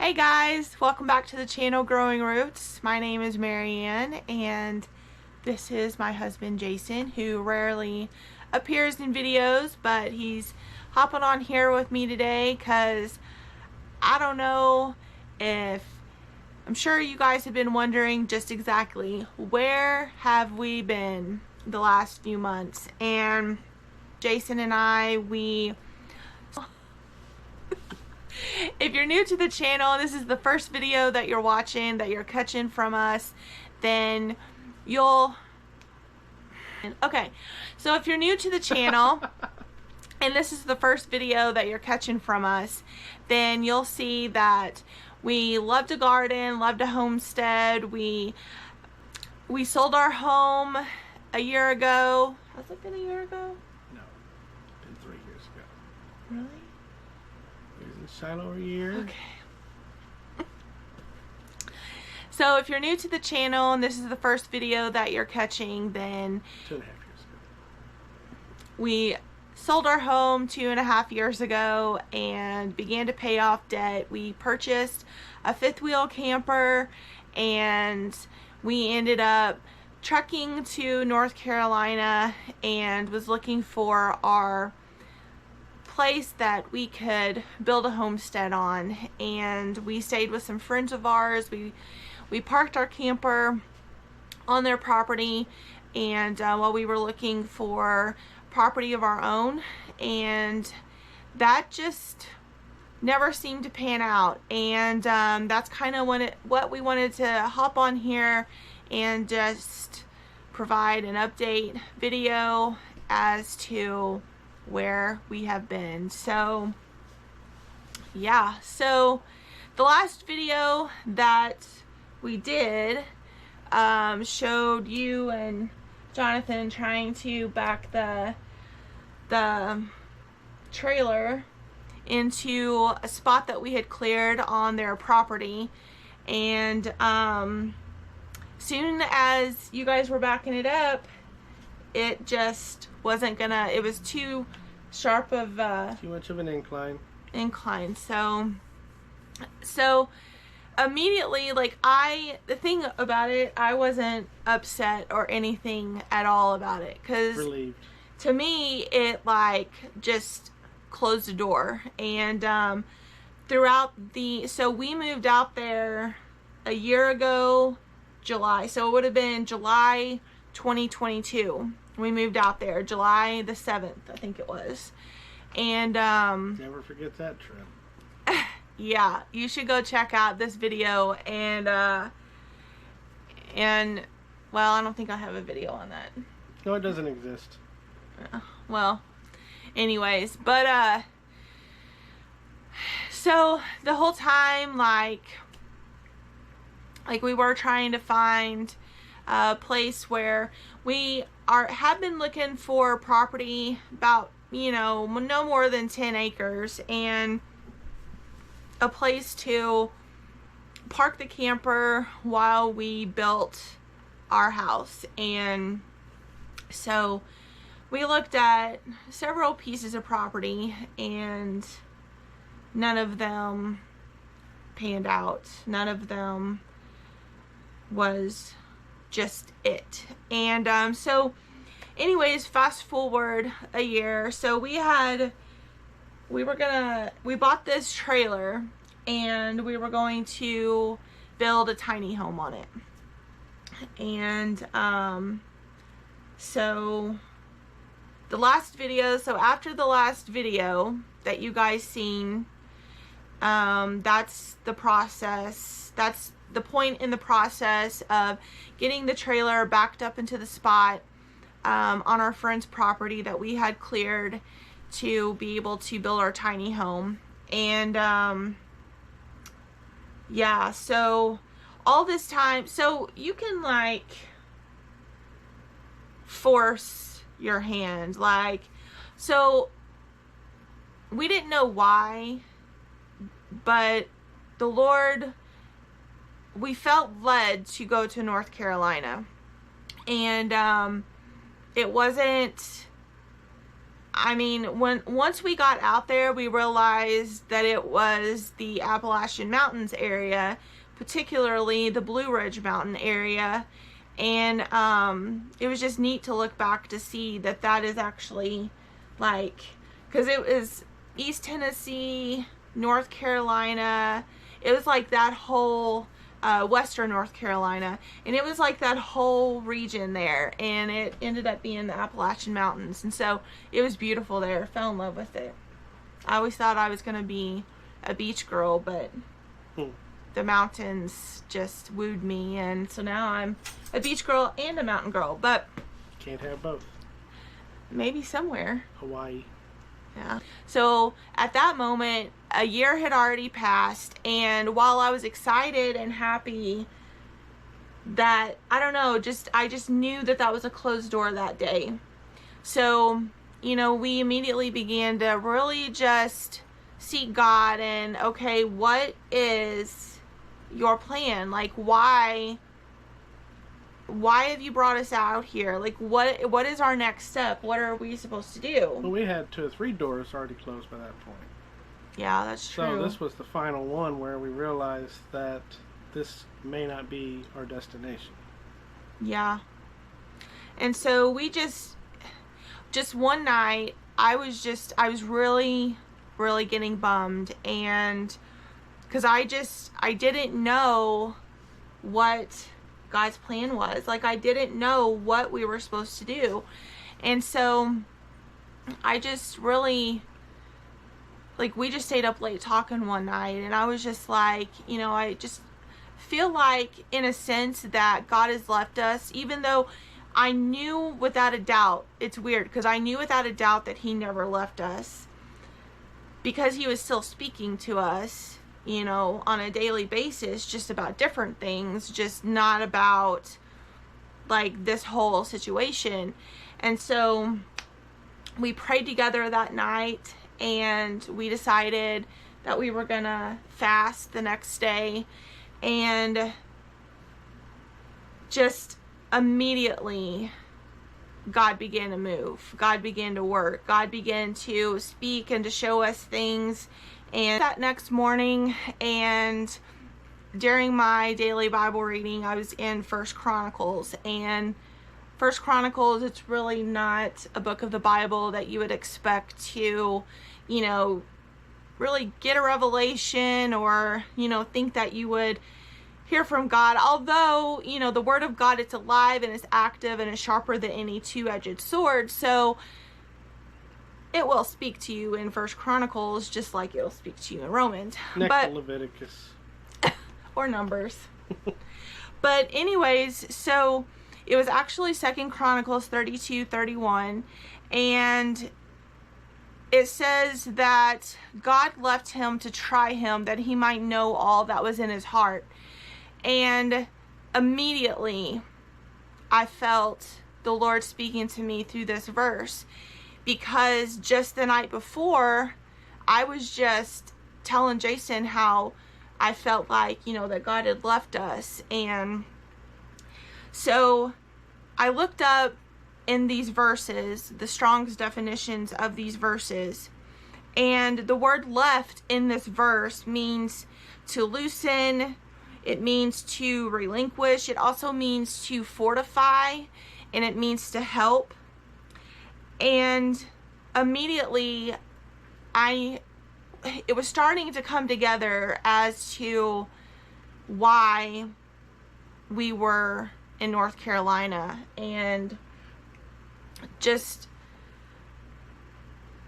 Hey guys, welcome back to the channel Growing Roots. My name is Marianne and this is my husband Jason, who rarely appears in videos, but he's hopping on here with me today because I don't know if I'm sure you guys have been wondering just exactly where have we been the last few months. And Jason and I, if you're new to the channel, this is the first video that you're watching, that you're catching from us, then okay, so if you're new to the channel and this is the first video that you're catching from us, then you'll see that we love to garden, love to homestead. We sold our home a year ago. Has it been a year ago? No, it's been 3 years ago. Really? Is it Shiloh a year? Okay. So if you're new to the channel and this is the first video that you're catching, then 2.5 years ago. we sold our home 2.5 years ago and began to pay off debt. We purchased a fifth wheel camper and we ended up trucking to North Carolina and was looking for our place that we could build a homestead on. And we stayed with some friends of ours. We parked our camper on their property, and while we were looking for property of our own, and that just never seemed to pan out. And that's kind of what we wanted to hop on here and just provide an update video as to where we have been. So yeah, so the last video that we did showed you and Jonathan trying to back the trailer into a spot that we had cleared on their property, and soon as you guys were backing it up, it just wasn't gonna, it was too sharp of Too much of an incline. So immediately, like, the thing about it, I wasn't upset or anything at all about it, because Relieved. to me it like just closed the door. And so we moved out there a year ago, July, so it would have been July 2022 we moved out there, July the 7th I think it was. And Never forget that trip. yeah, you should go check out this video. And well, I don't think I have a video on that. No, it doesn't exist. Well, anyways, but so the whole time, like we were trying to find a place where we have been looking for property about, you know, no more than 10 acres and a place to park the camper while we built our house. And so we looked at several pieces of property and none of them panned out. None of them was just it. And so anyways, fast forward a year. So we bought this trailer and we were going to build a tiny home on it. And so after the last video that you guys seen, that's the process. That's the point in the process of getting the trailer backed up into the spot on our friend's property that we had cleared to be able to build our tiny home. And yeah, so all this time, so you can like force your hand, like, so we didn't know why, but the Lord, we felt led to go to North Carolina. And it wasn't, I mean, once we got out there, we realized that it was the Appalachian Mountains area, particularly the Blue Ridge Mountain area. And it was just neat to look back to see that that is actually like, because it was East Tennessee, North Carolina. It was like that whole western North Carolina, and it was like that whole region there, and it ended up being the Appalachian Mountains. And so it was beautiful there. Fell in love with it. I always thought I was going to be a beach girl, but the mountains just wooed me, and so now I'm a beach girl and a mountain girl. But Can't have both. maybe somewhere. Hawaii. Yeah. So at that moment, a year had already passed, and while I was excited and happy that, I don't know, I just knew that that was a closed door that day. So, we immediately began to really just seek God and, okay, what is your plan? Like, why have you brought us out here? Like, what is our next step? What are we supposed to do? Well, we had 2 or 3 doors already closed by that point. Yeah, that's true. So this was the final one where we realized that this may not be our destination. Yeah. And so we just one night, I was really, really getting bummed, and because I didn't know what God's plan was. Like, I didn't know what we were supposed to do. And so I just really, like, we just stayed up late talking one night, and I was just like, I just feel like, in a sense, that God has left us, even though I knew without a doubt. It's weird, because I knew without a doubt that he never left us, because he was still speaking to us, on a daily basis, just about different things, just not about, like, this whole situation. And so we prayed together that night, and we decided that we were gonna fast the next day, and just immediately God began to move. God began to work. God began to speak and to show us things. And that next morning, and during my daily Bible reading, I was in 1 Chronicles. And 1 Chronicles, it's really not a book of the Bible that you would expect to, really get a revelation or, think that you would hear from God. Although, the Word of God, it's alive and it's active and it's sharper than any two-edged sword. So it will speak to you in 1 Chronicles just like it'll speak to you in Romans. Next to Leviticus. Or Numbers. But anyways, so it was actually 2 Chronicles 32:31, and it says that God left him to try him, that he might know all that was in his heart. And immediately I felt the Lord speaking to me through this verse, because just the night before, I was just telling Jason how I felt like, that God had left us. And so I looked up in these verses, the Strong's definitions of these verses, and the word left in this verse means to loosen, it means to relinquish, it also means to fortify, and it means to help. And immediately it was starting to come together as to why we were in North Carolina, and just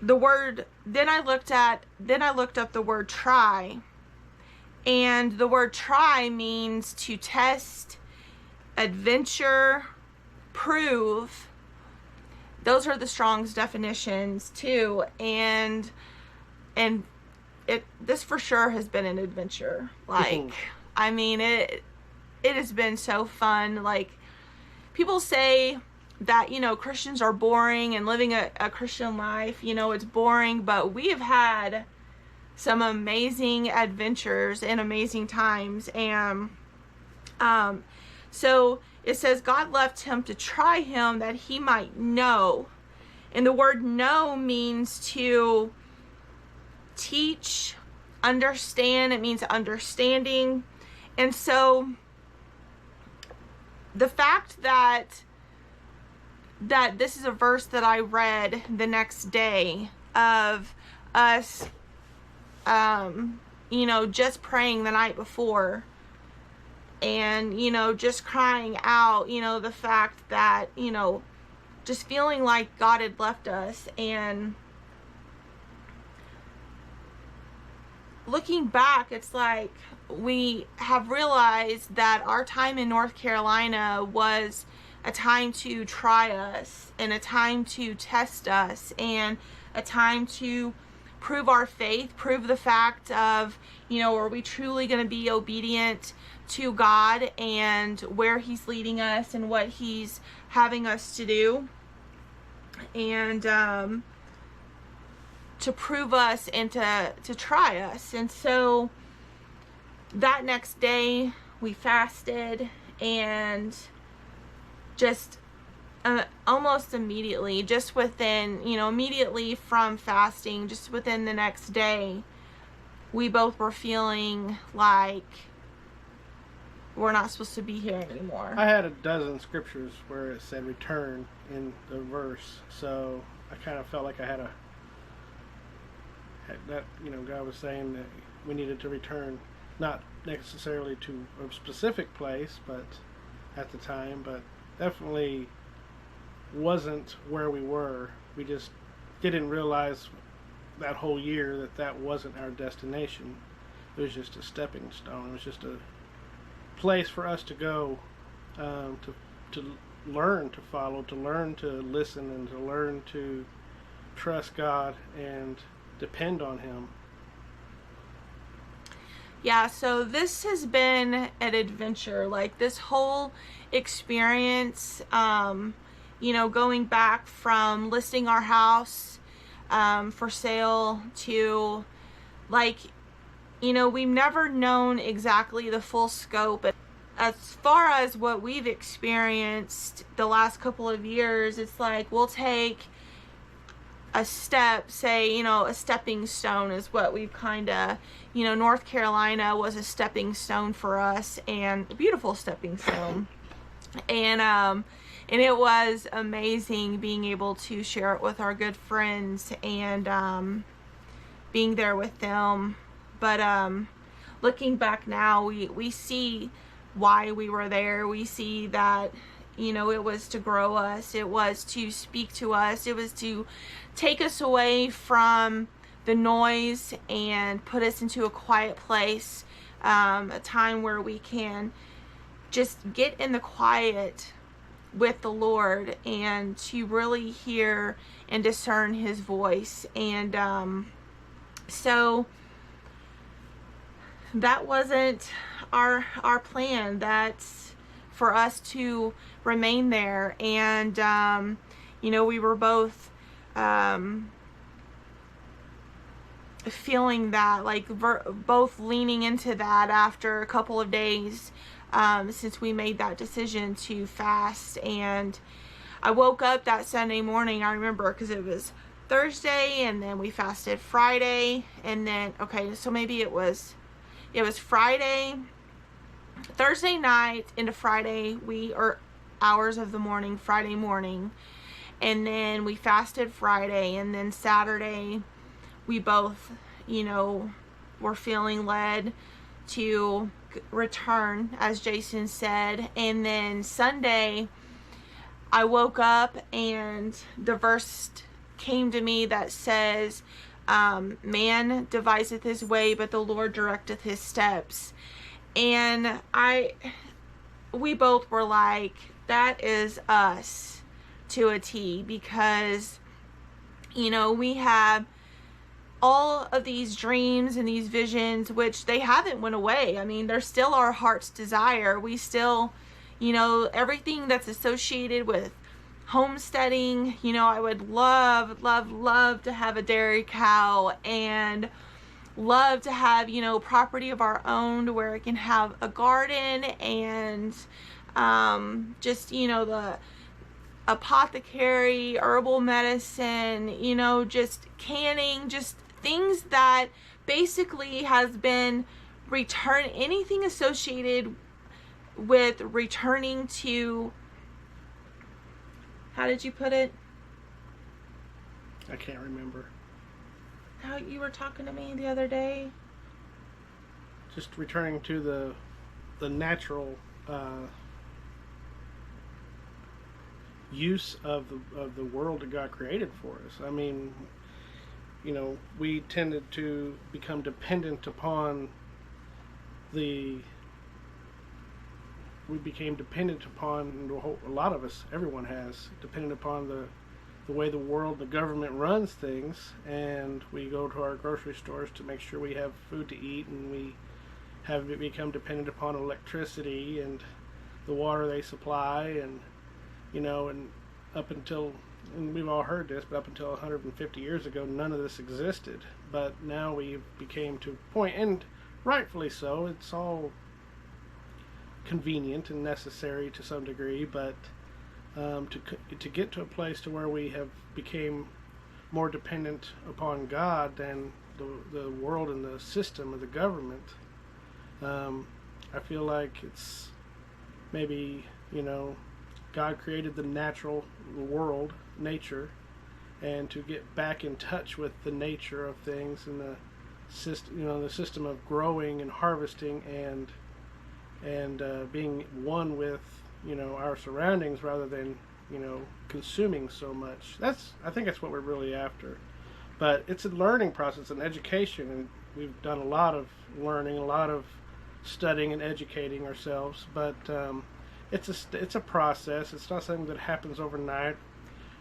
the word, then I looked up the word try, and the word try means to test, adventure, prove. Those are the Strong's definitions too. And this for sure has been an adventure. Like, I mean, it has been so fun. Like, people say that, Christians are boring and living a Christian life, it's boring, but we have had some amazing adventures and amazing times. And so it says God left him to try him that he might know. And the word know means to teach, understand. It means understanding. And so the fact that this is a verse that I read the next day of us, just praying the night before, and, just crying out, the fact that, just feeling like God had left us. And looking back, it's like we have realized that our time in North Carolina was a time to try us, and a time to test us, and a time to prove our faith, prove the fact of, are we truly going to be obedient to God and where He's leading us and what He's having us to do, and to prove us and to try us. And so that next day we fasted, and just almost immediately, just within, immediately from fasting, just within the next day, we both were feeling like we're not supposed to be here anymore. I had a dozen scriptures where it said return in the verse, so I kind of felt like I had that, God was saying that we needed to return, not necessarily to a specific place, but at the time, but definitely wasn't where we were. We just didn't realize that whole year that wasn't our destination. It was just a stepping stone. It was just a place for us to go, to learn to follow, to learn to listen, and to learn to trust God and depend on Him. Yeah, so this has been an adventure. Like, this whole experience, going back from listing our house for sale to, we've never known exactly the full scope. As far as what we've experienced the last couple of years, it's like we'll take a step, say, a stepping stone is what we've kind of, North Carolina was a stepping stone for us, and a beautiful stepping stone. And it was amazing being able to share it with our good friends, and being there with them. But looking back now, we see why we were there. We see that, it was to grow us. It was to speak to us. It was to take us away from the noise and put us into a quiet place, a time where we can just get in the quiet with the Lord and to really hear and discern His voice. And so that wasn't our plan. That's for us to remain there. And we were both feeling that, like, both leaning into that after a couple of days, since we made that decision to fast. And I woke up that Sunday morning, I remember, because it was Thursday, and then we fasted Friday, and then, so maybe it was Friday, Thursday night into Friday, hours of the morning, Friday morning, and then we fasted Friday, and then Saturday we both, were feeling led to return, as Jason said. And then Sunday I woke up and the verse came to me that says, man deviseth his way, but the Lord directeth his steps. And we both were like, that is us to a T, because, we have all of these dreams and these visions, which they haven't went away. I mean, they're still our heart's desire. We still, everything that's associated with homesteading, I would love to have a dairy cow, and love to have, property of our own where I can have a garden, and just, apothecary, herbal medicine, you know, just canning, just things that basically has been anything associated with returning to, how did you put it? I can't remember. How you were talking to me the other day? Just returning to the natural use of the world that God created for us. I mean, you know, we tended to become dependent upon the. We became dependent upon a lot of us. Everyone has dependent upon the way the world, the government runs things, and we go to our grocery stores to make sure we have food to eat, and we have become dependent upon electricity and the water they supply, and you know, and up until, and we've all heard this, but up until 150 years ago, none of this existed. But now we became to a point, and rightfully so. It's all convenient and necessary to some degree, but to get to a place to where we have became more dependent upon God than the world and the system of the government. I feel like it's maybe, you know, God created the natural world, nature, and to get back in touch with the nature of things and the system, you know, the system of growing and harvesting and being one with, you know, our surroundings rather than, you know, consuming so much. I think that's what we're really after. But it's a learning process, an education, and we've done a lot of learning, a lot of studying and educating ourselves. But it's a process. It's not something that happens overnight.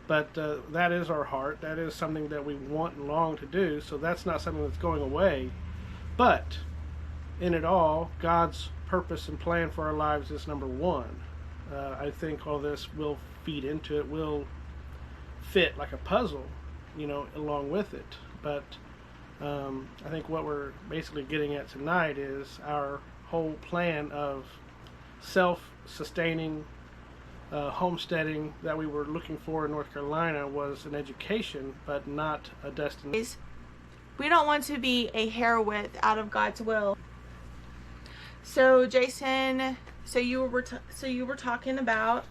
But that is our heart. That is something that we want and long to do. So that's not something that's going away. But in it all, God's purpose and plan for our lives is number one. I think all this will feed into it, will fit like a puzzle, you know, along with it. But I think what we're basically getting at tonight is our whole plan of self-sustaining homesteading that we were looking for in North Carolina was an education, but not a destination. We don't want to be a hair width out of God's will. So Jason, so you were talking about.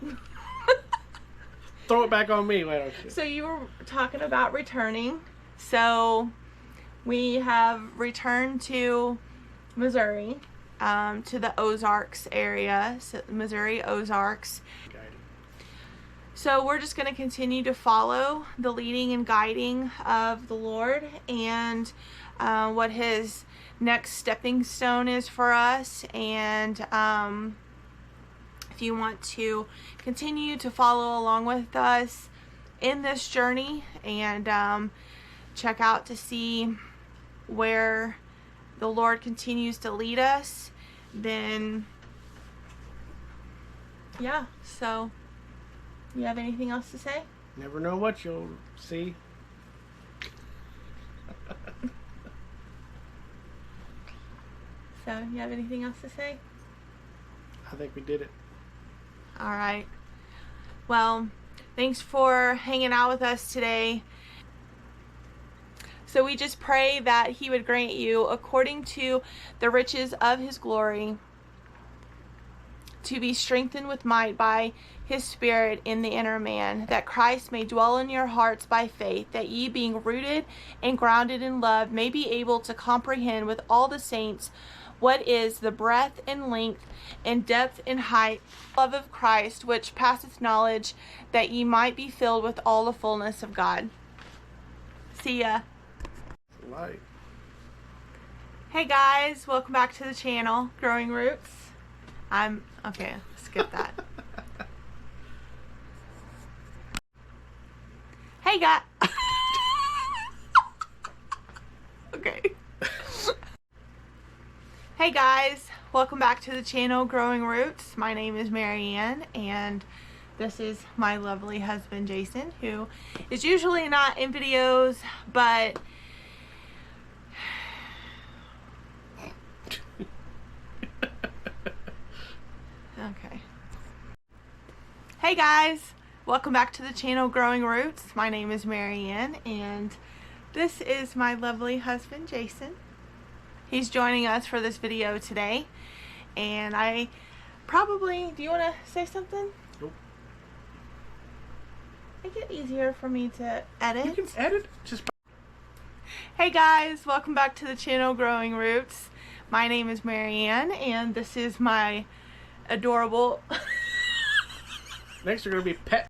Throw it back on me, why don't you? So you were talking about returning. So we have returned to Missouri, to the Ozarks area, so Missouri Ozarks. So we're just going to continue to follow the leading and guiding of the Lord and what His next stepping stone is for us. And if you want to continue to follow along with us in this journey and check out to see where the Lord continues to lead us, then yeah. So you have anything else to say? Never know what you'll see. So you have anything else to say? I think we did it. All right. Well, thanks for hanging out with us today. So we just pray that He would grant you, according to the riches of His glory, to be strengthened with might by His Spirit in the inner man, that Christ may dwell in your hearts by faith, that ye, being rooted and grounded in love, may be able to comprehend with all the saints what is the breadth and length and depth and height, love of Christ, which passeth knowledge, that ye might be filled with all the fullness of God. See ya. Light. Hey guys, welcome back to the channel, Growing Roots. Okay, skip that. Hey guys. Okay. Hey guys, welcome back to the channel, Growing Roots. My name is Marianne, and this is my lovely husband, Jason, who is usually not in videos, but okay. Hey guys, Welcome back to the channel Growing Roots. My name is Marianne and this is my lovely husband Jason. He's joining us for this video today, and do you want to say something? Nope. Make it easier for me to edit. You can edit just. Hey guys, welcome back to the channel Growing Roots. My name is Marianne and this is my adorable Next, are going to be pet